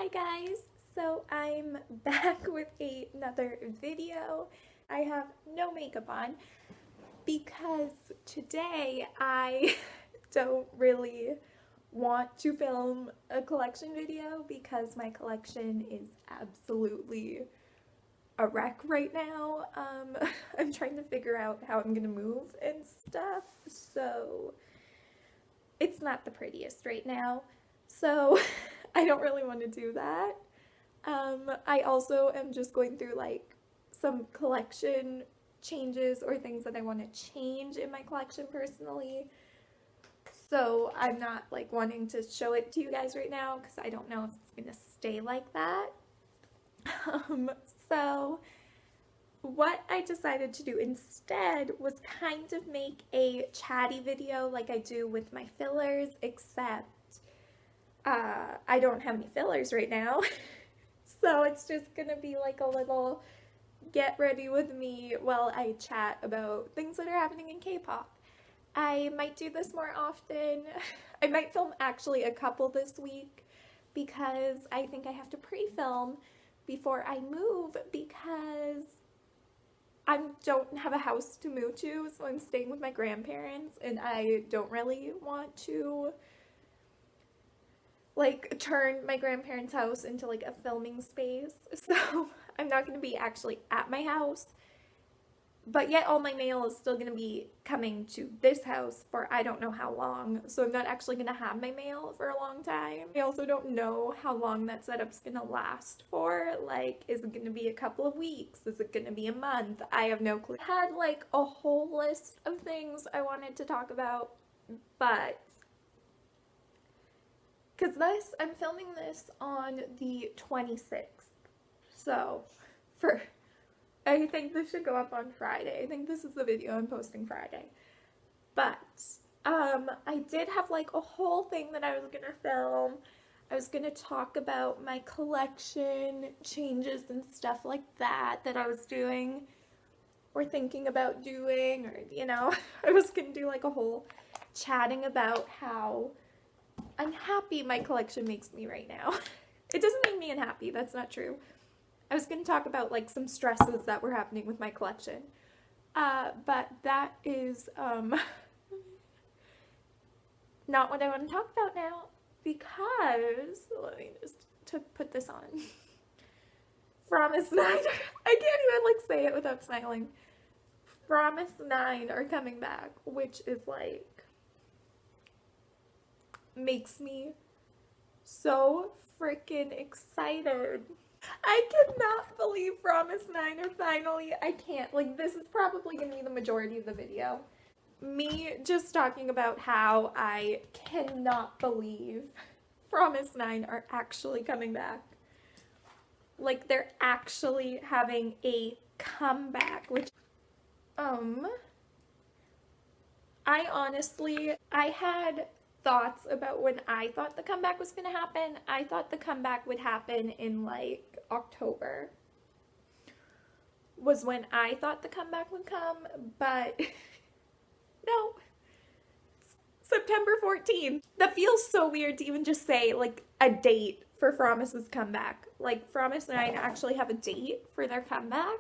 Hi guys, so I'm back with another video. I have no makeup on because today I don't really want to film a collection video because my collection is absolutely a wreck right now. I'm trying to figure out how I'm gonna move and stuff, so it's not the prettiest right now. So I don't really want to do that. I also am just going through like some collection changes or things that I want to change in my collection personally. So I'm not like wanting to show it to you guys right now because I don't know if it's going to stay like that. So what I decided to do instead was kind of make a chatty video like I do with my fillers, except I don't have any fillers right now. So it's just gonna be like a little get ready with me while I chat about things that are happening in K-pop. I might do this more often. I might film actually a couple this week because I think I have to pre-film before I move because I don't have a house to move to, so I'm staying with my grandparents and I don't really want to like turn my grandparents' house into like a filming space. So I'm not going to be actually at my house, but yet all my mail is still going to be coming to this house for I don't know how long. So I'm not actually going to have my mail for a long time. I also don't know how long that setup's going to last for. Like, is it going to be a couple of weeks? Is it going to be a month? I have no clue. I had like a whole list of things I wanted to talk about, but because I'm filming this on the 26th. So, I think this should go up on Friday. I think this is the video I'm posting Friday. But, I did have like a whole thing that I was gonna film. I was gonna talk about my collection changes and stuff like that I was doing or thinking about doing, or, I was gonna do like a whole chatting about how unhappy my collection makes me right now. It doesn't make me unhappy, that's not true. I was going to talk about like some stresses that were happening with my collection. But that is not what I want to talk about now because, let me just put this on. Promise 9, I can't even like say it without smiling. Promise 9 are coming back, which is like, makes me so freaking excited. I cannot believe Promise 9 are finally, I can't, like this is probably gonna be the majority of the video. Me just talking about how I cannot believe Promise 9 are actually coming back. Like they're actually having a comeback, which, I had thoughts about when I thought the comeback was going to happen. I thought the comeback would happen in like October was when I thought the comeback would come, but no, September 14th. That feels so weird to even just say like a date for Promise's comeback. Like Promise and I actually have a date for their comeback.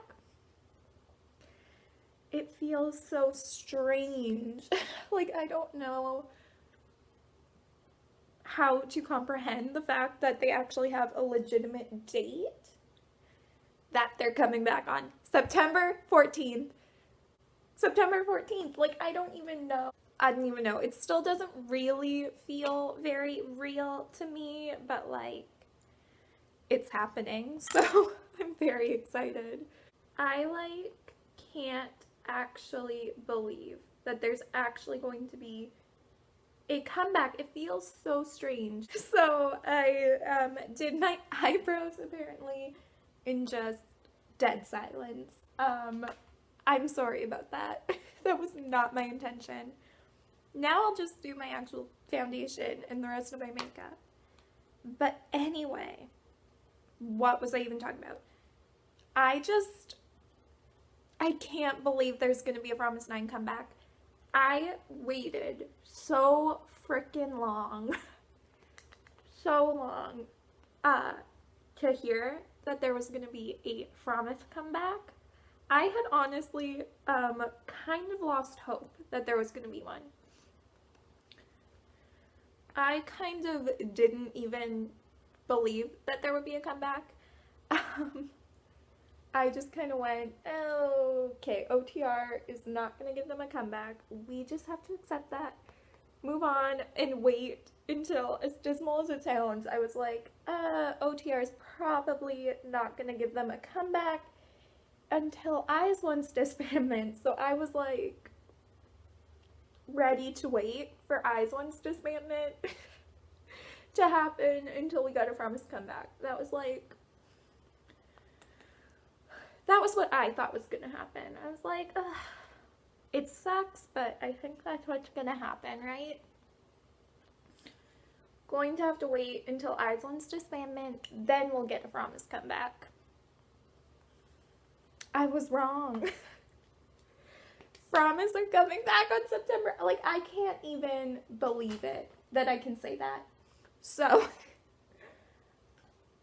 It feels so strange. Like I don't know how to comprehend the fact that they actually have a legitimate date that they're coming back on. September 14th. September 14th. Like, I don't even know. It still doesn't really feel very real to me, but like, it's happening. So I'm very excited. I like can't actually believe that there's actually going to be a comeback. It feels so strange. So I did my eyebrows apparently in just dead silence. I'm sorry about that. That was not my intention. Now I'll just do my actual foundation and the rest of my makeup. But anyway, what was I even talking about? I can't believe there's gonna be a Promise 9 comeback. I waited so freaking long. So long. to hear that there was going to be a Promise comeback. I had honestly kind of lost hope that there was going to be one. I kind of didn't even believe that there would be a comeback. I just kind of went, oh, okay, OTR is not going to give them a comeback. We just have to accept that, move on, and wait until, as dismal as it sounds, I was like, OTR is probably not going to give them a comeback until IZ*ONE's disbandment. So I was like, ready to wait for IZ*ONE's disbandment to happen until we got a Promise comeback. That was what I thought was gonna happen. I was like, ugh, it sucks, but I think that's what's gonna happen, right? Going to have to wait until IZ*ONE's disbandment, then we'll get a Promise comeback. I was wrong. Promise are coming back on September. Like, I can't even believe it that I can say that. So,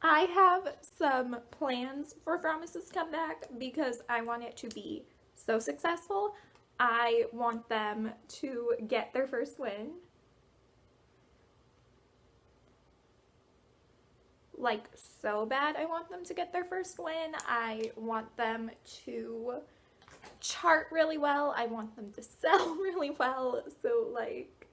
I have some plans for Promise's comeback because I want it to be so successful. I want them to get their first win. Like, so bad I want them to get their first win. I want them to chart really well. I want them to sell really well. So, like,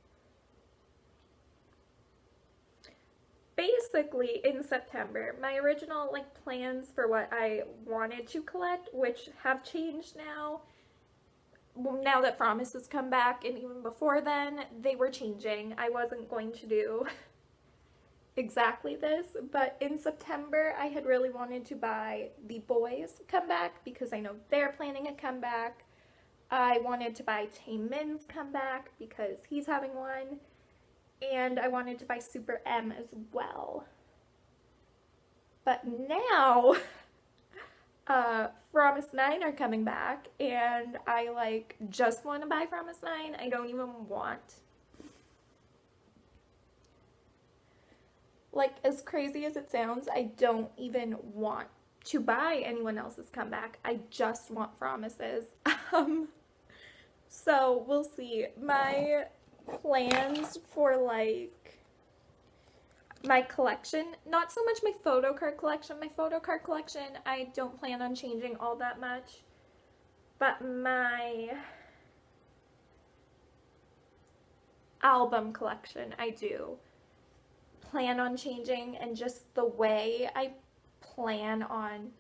basically in September, my original plans for what I wanted to collect, which have changed now that Promise has come back, and even before then they were changing. I wasn't going to do exactly this, but in September I had really wanted to buy the boys' comeback because I know they're planning a comeback. I wanted to buy Taemin's comeback because he's having one. And I wanted to buy Super M as well. But now, Promise 9 are coming back, and I, just want to buy Promise 9. I don't even want. As crazy as it sounds, I don't even want to buy anyone else's comeback. I just want Promise's. So, we'll see. My plans for my collection, not so much my photo card collection. My photo card collection I don't plan on changing all that much, but my album collection I do plan on changing, and just the way I plan on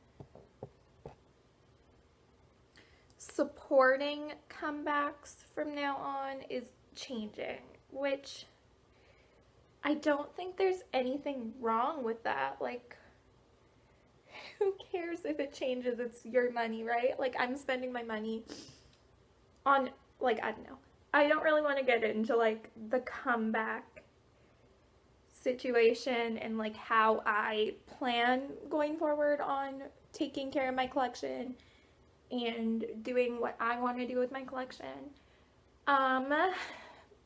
supporting comebacks from now on is changing, which I don't think there's anything wrong with that. Who cares if it changes? It's your money, right? I'm spending my money on, I don't know. I don't really want to get into, the comeback situation and, how I plan going forward on taking care of my collection and doing what I want to do with my collection.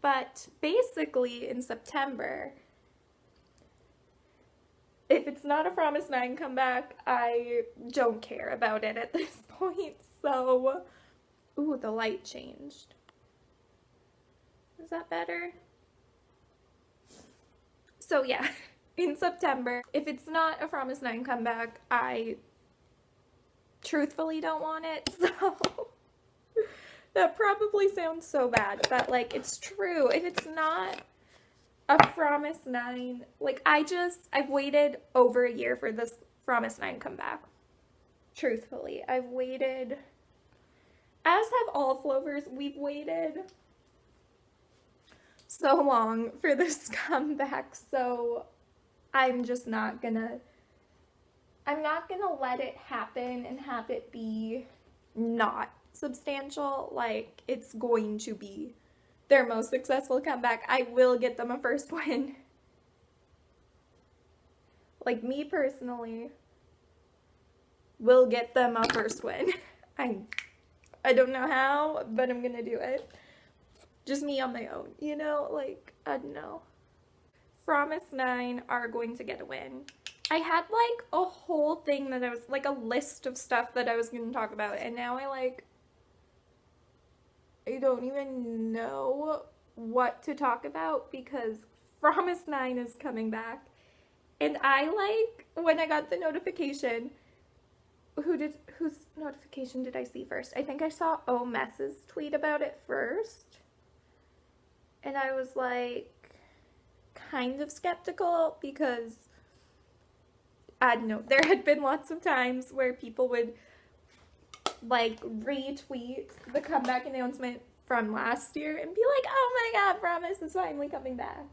But basically in September, if it's not a Promise 9 comeback, I don't care about it at this point. So, ooh, the light changed. Is that better? So yeah, in September, if it's not a Promise 9 comeback, I truthfully don't want it. So that probably sounds so bad, but it's true. If it's not a Promise 9, I've waited over a year for this Promise 9 comeback. Truthfully, I've waited, as have all Flovers. We've waited so long for this comeback, so I'm just not gonna let it happen and have it be not substantial. It's going to be their most successful comeback. I will get them a first win. Me personally will get them a first win. I don't know how, but I'm gonna do it. Just me on my own, I don't know. Promise 9 are going to get a win. I had like a whole thing that I was like a list of stuff that I was going to talk about, and now I don't even know what to talk about because Promise 9 is coming back. And I like when I got the notification, whose notification did I see first? I think I saw Mess's tweet about it first. And I was like kind of skeptical because I don't know, there had been lots of times where people would like retweet the comeback announcement from last year and be like, oh my god, Promise is finally coming back,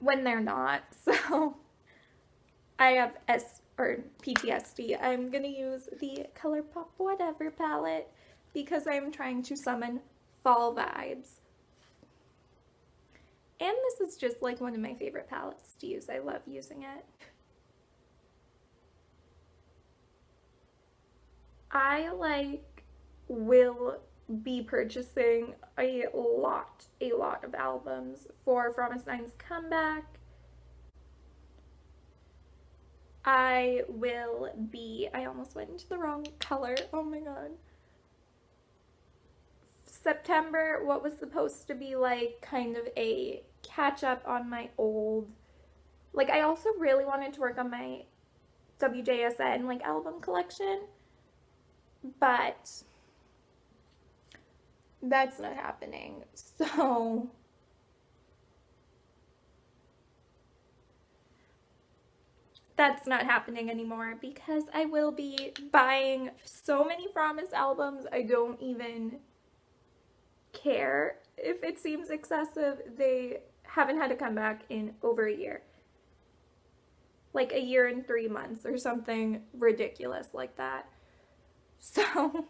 when they're not. So I have PTSD. I'm gonna use the Kpop Whatever palette because I'm trying to summon fall vibes. And this is just like one of my favorite palettes to use. I love using it. I will be purchasing a lot of albums for Promise 9's comeback. I almost went into the wrong color. Oh my god. September, what was supposed to be like kind of a catch up on my old, like I also really wanted to work on my WJSN like album collection, but that's not happening. So that's not happening anymore because I will be buying so many Promise albums. I don't even care if it seems excessive. They haven't had a comeback in over a year. Like a year and 3 months or something ridiculous like that. So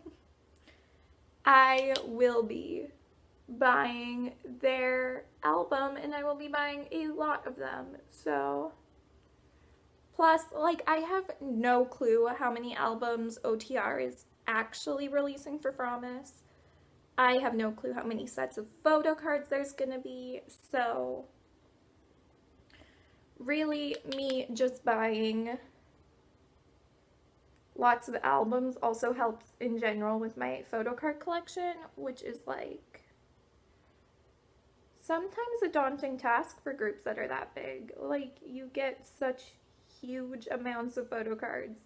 I will be buying their album and I will be buying a lot of them. So plus, like, I have no clue how many albums OTR is actually releasing for Promise. I have no clue how many sets of photo cards there's gonna be, so really me just buying lots of albums also helps in general with my photo card collection, which is like sometimes a daunting task for groups that are that big. Like, you get such huge amounts of photo cards,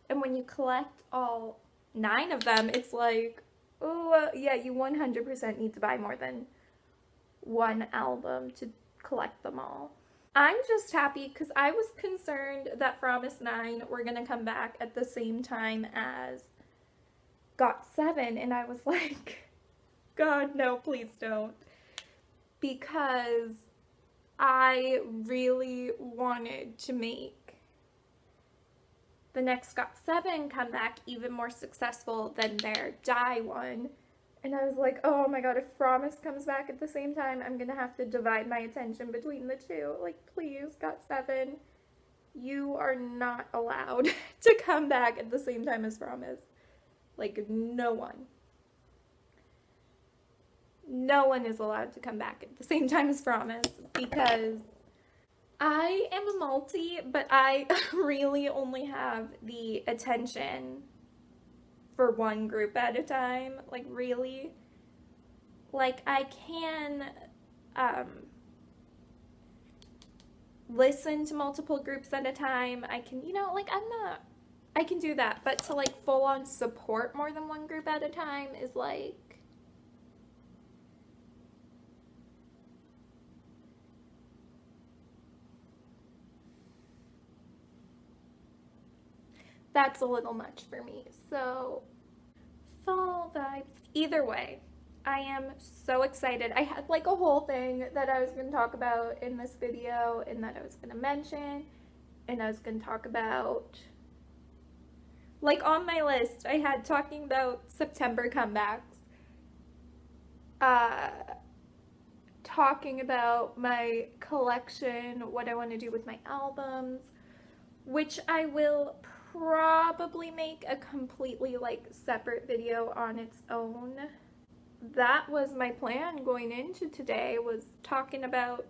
and when you collect all 9 of them, it's like, oh, yeah, you 100% need to buy more than one album to collect them all. I'm just happy because I was concerned that Promise 9 were going to come back at the same time as GRWM, and I was like, God, no, please don't. Because I really wanted to make the next GRWM comeback even more successful than their Die one. And I was like, oh my god, if Promise comes back at the same time, I'm gonna have to divide my attention between the two. Like, please, GRWM, you are not allowed to come back at the same time as Promise. Like, no one. No one is allowed to come back at the same time as Promise because I am a multi, but I really only have the attention for one group at a time. Like, really. Like, I can listen to multiple groups at a time. I can, like, I can do that. But to, like, full on support more than one group at a time is, like, that's a little much for me. So, fall vibes. Either way, I am so excited. I had like a whole thing that I was going to talk about in this video and that I was going to mention, and I was going to talk about, like, on my list, I had talking about September comebacks, talking about my collection, what I want to do with my albums, which I will probably make a completely like separate video on its own. That was my plan going into today, was talking about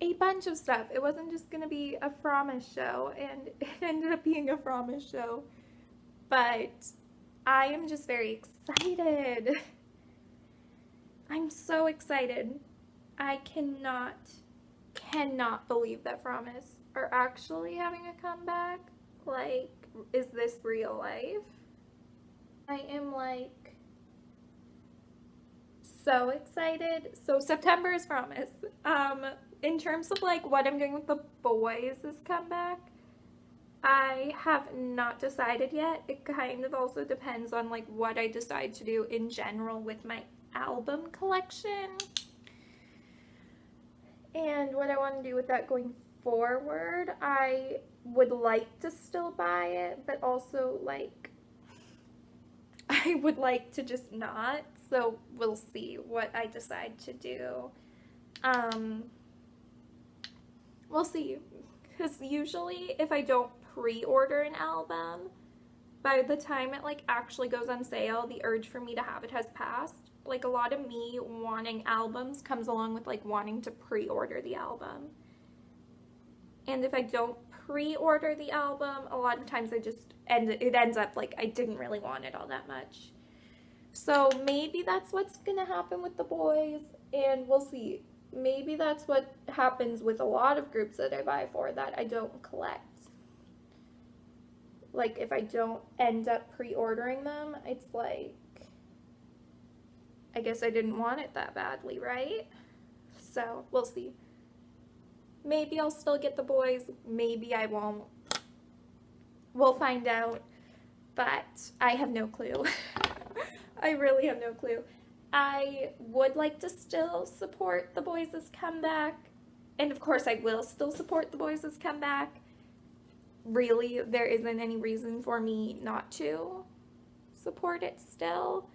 a bunch of stuff. It wasn't just gonna be a Promise show, and it ended up being a Promise show. But I am just very excited. I'm so excited. I cannot believe that Promise are actually having a comeback. Like, is this real life? I am like so excited. So September is Promise. In terms of like what I'm doing with the boys' comeback, I have not decided yet. It kind of also depends on like what I decide to do in general with my album collection and what I want to do with that going forward. I would like to still buy it, but also like I would like to just not. So we'll see what I decide to do. We'll see. Because usually if I don't pre-order an album, by the time it like actually goes on sale, the urge for me to have it has passed. Like a lot of me wanting albums comes along with like wanting to pre-order the album. And if I don't pre-order the album, a lot of times it ends up like I didn't really want it all that much. So maybe that's what's gonna happen with the boys, and we'll see. Maybe that's what happens with a lot of groups that I buy for that I don't collect. Like if I don't end up pre-ordering them, it's like, I guess I didn't want it that badly, right? So we'll see. Maybe I'll still get the boys, maybe I won't. We'll find out, but I have no clue. I really have no clue. I would like to still support the boys' comeback, and of course I will still support the boys' comeback. Really, there isn't any reason for me not to support it still.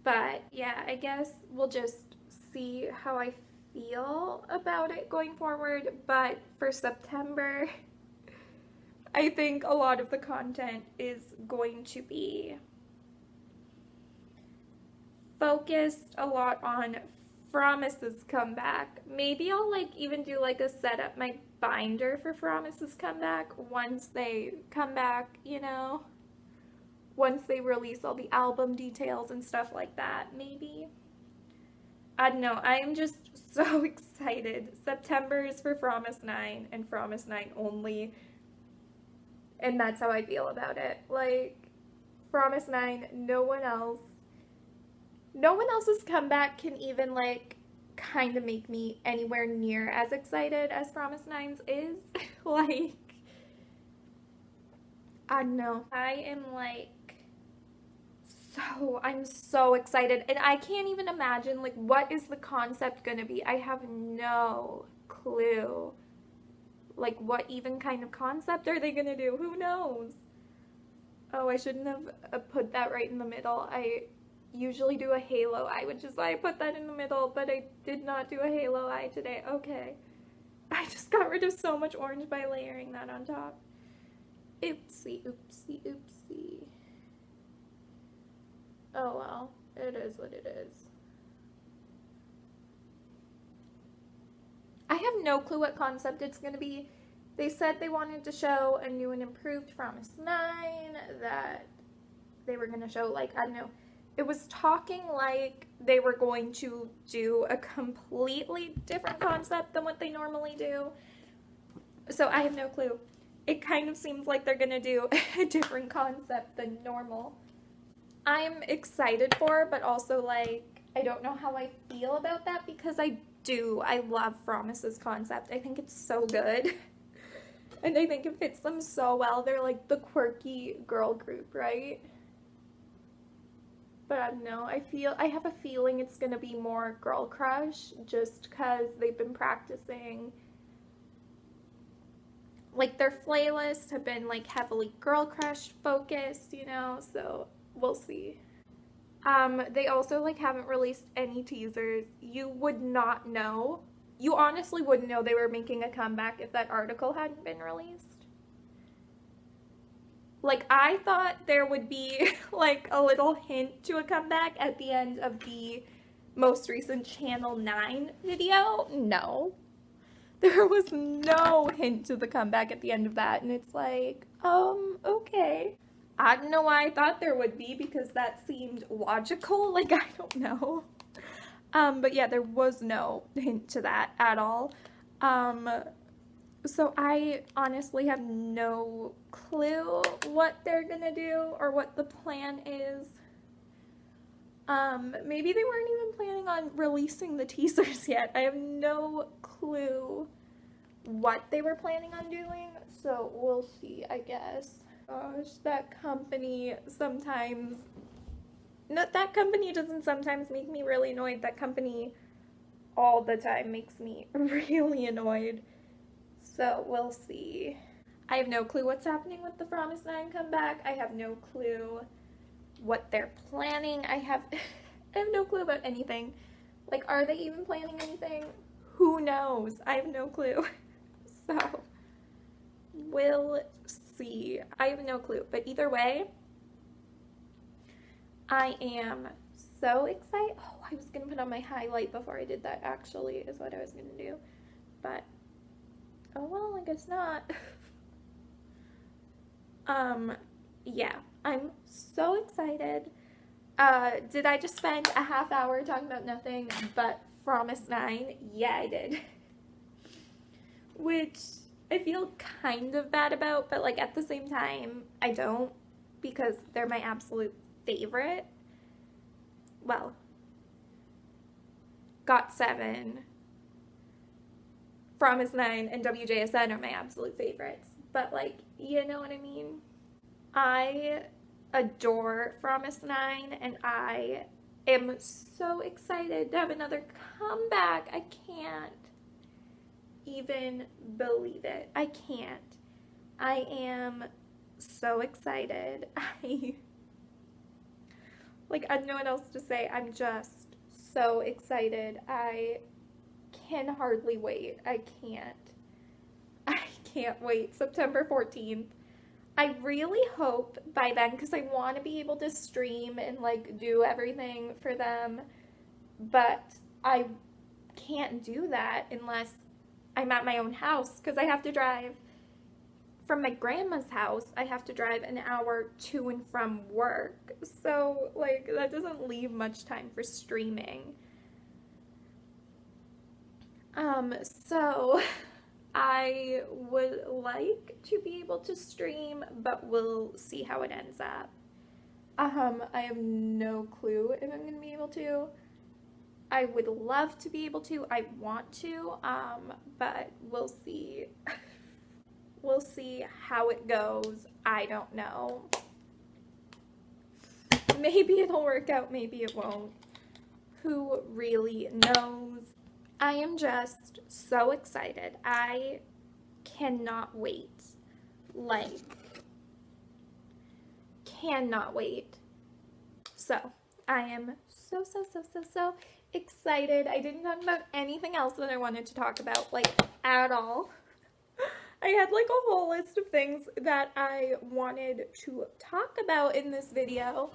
But yeah, I guess we'll just see how I feel about it going forward. But for September, I think a lot of the content is going to be focused a lot on Promise's comeback. Maybe I'll like even do like a set up my binder for Promise's comeback once they come back, you know? Once they release all the album details and stuff like that, maybe. I don't know, I'm just so excited. September is for Promise 9 and Promise 9 only. And that's how I feel about it. Like, Promise 9, no one else's comeback can even like kind of make me anywhere near as excited as Promise 9's is. Like, I don't know. I'm so excited, and I can't even imagine like what is the concept gonna be. I have no clue. Like, what even kind of concept are they gonna do? Who knows? Oh, I shouldn't have put that right in the middle. I usually do a halo eye, which is why I put that in the middle, but I did not do a halo eye today. Okay. I just got rid of so much orange by layering that on top. Oopsie, oopsie, oopsie. Oh well, it is what it is. I have no clue what concept it's going to be. They said they wanted to show a new and improved Promise 9, that they were going to show, like, I don't know, it was talking like they were going to do a completely different concept than what they normally do. So I have no clue. It kind of seems like they're going to do a different concept than normal. I'm excited for, but also like I don't know how I feel about that, because I love Promise's concept. I think it's so good. And I think it fits them so well. They're like the quirky girl group, right? But I don't know. I have a feeling it's gonna be more Girl Crush, just because they've been practicing. Like their playlists have been like heavily Girl Crush focused, you know, so we'll see. They also like haven't released any teasers. You would not know. You honestly wouldn't know they were making a comeback if that article hadn't been released. Like, I thought there would be like a little hint to a comeback at the end of the most recent Channel 9 video. No. There was no hint to the comeback at the end of that, and it's like, okay. I don't know why I thought there would be, because that seemed logical, like, I don't know. But yeah, there was no hint to that at all. So I honestly have no clue what they're gonna do or what the plan is. Maybe they weren't even planning on releasing the teasers yet. I have no clue what they were planning on doing, so we'll see, I guess. Gosh, that company sometimes... No, that company doesn't sometimes make me really annoyed. That company all the time makes me really annoyed. So we'll see. I have no clue what's happening with the Promise 9 comeback. I have no clue what they're planning. I have no clue about anything. Like, are they even planning anything? Who knows? I have no clue. So, we'll see. I have no clue. But either way, I am so excited. Oh, I was going to put on my highlight before I did that, actually, is what I was going to do. But, oh well, I guess not. Yeah, I'm so excited. Did I just spend a half hour talking about nothing but Promise 9? Yeah, I did. Which I feel kind of bad about, but like at the same time, I don't, because they're my absolute favorite. Well, GRWM, Promise 9, and WJSN are my absolute favorites. But like, you know what I mean? I adore Promise 9, and I am so excited to have another comeback. I can't even believe it. I can't. I am so excited. I don't know what else to say. I'm just so excited. I can hardly wait. I can't wait. September 14th. I really hope by then, because I want to be able to stream and like do everything for them, but I can't do that unless I'm at my own house, because I have to drive from my grandma's house. I have to drive an hour to and from work, so like that doesn't leave much time for streaming. So I would like to be able to stream, but we'll see how it ends up. I have no clue if I'm going to be able to. I would love to be able to. I want to, but we'll see. We'll see how it goes. I don't know. Maybe it'll work out, maybe it won't. Who really knows? I am just so excited. I cannot wait. Like, cannot wait. So, I am so excited. I didn't talk about anything else that I wanted to talk about, like, at all. I had like a whole list of things that I wanted to talk about in this video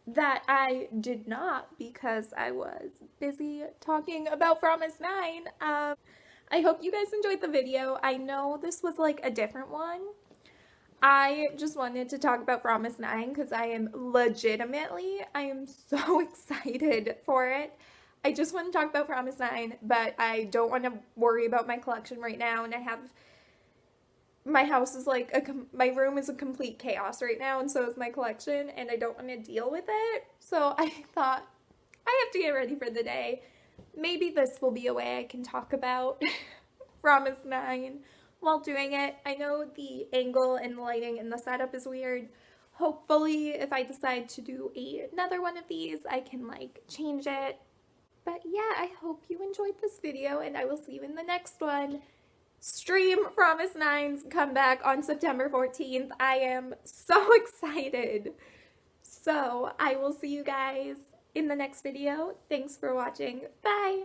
that I did not, because I was busy talking about Promise 9. I hope you guys enjoyed the video. I know this was like a different one. I just wanted to talk about Promise 9 because I am so excited for it. I just want to talk about Promise 9, but I don't want to worry about my collection right now, and my house is like, my room is a complete chaos right now, and so is my collection, and I don't want to deal with it. So I thought, I have to get ready for the day. Maybe this will be a way I can talk about Promise 9 while doing it. I know the angle and the lighting and the setup is weird. Hopefully, if I decide to do another one of these, I can like change it. But yeah, I hope you enjoyed this video, and I will see you in the next one. Stream Promise 9's comeback on September 14th. I am so excited. So I will see you guys in the next video. Thanks for watching. Bye!